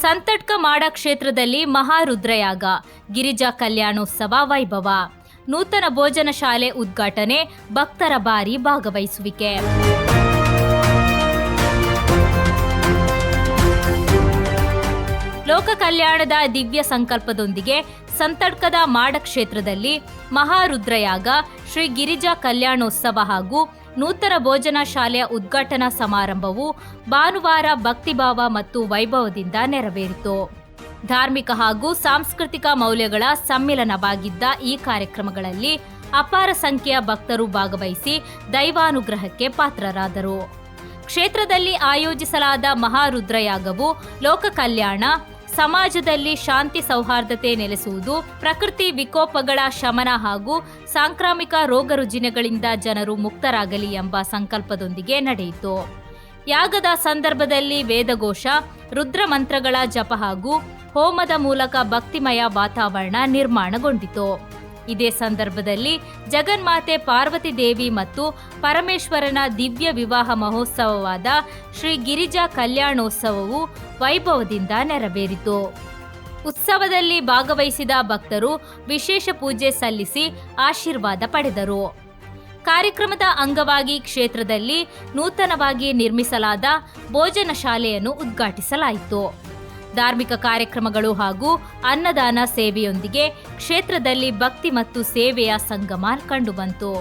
ಸಂತಡ್ಕ ಮಾಡ ಕ್ಷೇತ್ರದಲ್ಲಿ ಮಹಾರುದ್ರಯಾಗ, ಗಿರಿಜಾ ಕಲ್ಯಾಣೋತ್ಸವ ವೈಭವ, ನೂತನ ಭೋಜನ ಶಾಲೆ ಉದ್ಘಾಟನೆ, ಭಕ್ತರ ಭಾರಿ ಭಾಗವಹಿಸುವಿಕೆ. ಲೋಕ ಕಲ್ಯಾಣದ ದಿವ್ಯ ಸಂಕಲ್ಪದೊಂದಿಗೆ ಸಂತಡ್ಕದ ಮಾಡ ಕ್ಷೇತ್ರದಲ್ಲಿ ಮಹಾರುದ್ರಯಾಗ, ಶ್ರೀ ಗಿರಿಜಾ ಕಲ್ಯಾಣೋತ್ಸವ ಹಾಗೂ ನೂತನ ಭೋಜನ ಶಾಲೆಯ ಉದ್ಘಾಟನಾ ಸಮಾರಂಭವು ಭಾನುವಾರ ಭಕ್ತಿಭಾವ ಮತ್ತು ವೈಭವದಿಂದ ನೆರವೇರಿತು. ಧಾರ್ಮಿಕ ಹಾಗೂ ಸಾಂಸ್ಕೃತಿಕ ಮೌಲ್ಯಗಳ ಸಮ್ಮಿಲನವಾಗಿದ್ದ ಈ ಕಾರ್ಯಕ್ರಮಗಳಲ್ಲಿ ಅಪಾರ ಸಂಖ್ಯೆಯ ಭಕ್ತರು ಭಾಗವಹಿಸಿ ದೈವಾನುಗ್ರಹಕ್ಕೆ ಪಾತ್ರರಾದರು. ಕ್ಷೇತ್ರದಲ್ಲಿ ಆಯೋಜಿಸಲಾದ ಮಹಾರುದ್ರಯಾಗವು ಲೋಕ ಕಲ್ಯಾಣ, ಸಮಾಜದಲ್ಲಿ ಶಾಂತಿ ಸೌಹಾರ್ದತೆ ನೆಲೆಸುವುದು, ಪ್ರಕೃತಿ ವಿಕೋಪಗಳ ಶಮನ ಹಾಗೂ ಸಾಂಕ್ರಾಮಿಕ ರೋಗ ರುಜಿನಗಳಿಂದ ಜನರು ಮುಕ್ತರಾಗಲಿ ಎಂಬ ಸಂಕಲ್ಪದೊಂದಿಗೆ ನಡೆಯಿತು. ಯಾಗದ ಸಂದರ್ಭದಲ್ಲಿ ವೇದಘೋಷ, ರುದ್ರ ಮಂತ್ರಗಳ ಜಪ ಹಾಗೂ ಹೋಮದ ಮೂಲಕ ಭಕ್ತಿಮಯ ವಾತಾವರಣ ನಿರ್ಮಾಣಗೊಂಡಿತು. ಇದೇ ಸಂದರ್ಭದಲ್ಲಿ ಜಗನ್ಮಾತೆ ಪಾರ್ವತಿ ದೇವಿ ಮತ್ತು ಪರಮೇಶ್ವರನ ದಿವ್ಯ ವಿವಾಹ ಮಹೋತ್ಸವವಾದ ಶ್ರೀ ಗಿರಿಜಾ ಕಲ್ಯಾಣೋತ್ಸವವು ವೈಭವದಿಂದ ನೆರವೇರಿತು. ಉತ್ಸವದಲ್ಲಿ ಭಾಗವಹಿಸಿದ ಭಕ್ತರು ವಿಶೇಷ ಪೂಜೆ ಸಲ್ಲಿಸಿ ಆಶೀರ್ವಾದ ಪಡೆದರು. ಕಾರ್ಯಕ್ರಮದ ಅಂಗವಾಗಿ ಕ್ಷೇತ್ರದಲ್ಲಿ ನೂತನವಾಗಿ ನಿರ್ಮಿಸಲಾದ ಭೋಜನ ಶಾಲೆಯನ್ನು ಉದ್ಘಾಟಿಸಲಾಯಿತು. ಧಾರ್ಮಿಕ ಕಾರ್ಯಕ್ರಮಗಳು ಹಾಗೂ ಅನ್ನದಾನ ಸೇವೆಯೊಂದಿಗೆ ಕ್ಷೇತ್ರದಲ್ಲಿ ಭಕ್ತಿ ಮತ್ತು ಸೇವೆಯ ಸಂಗಮ ಕಂಡುಬಂತು.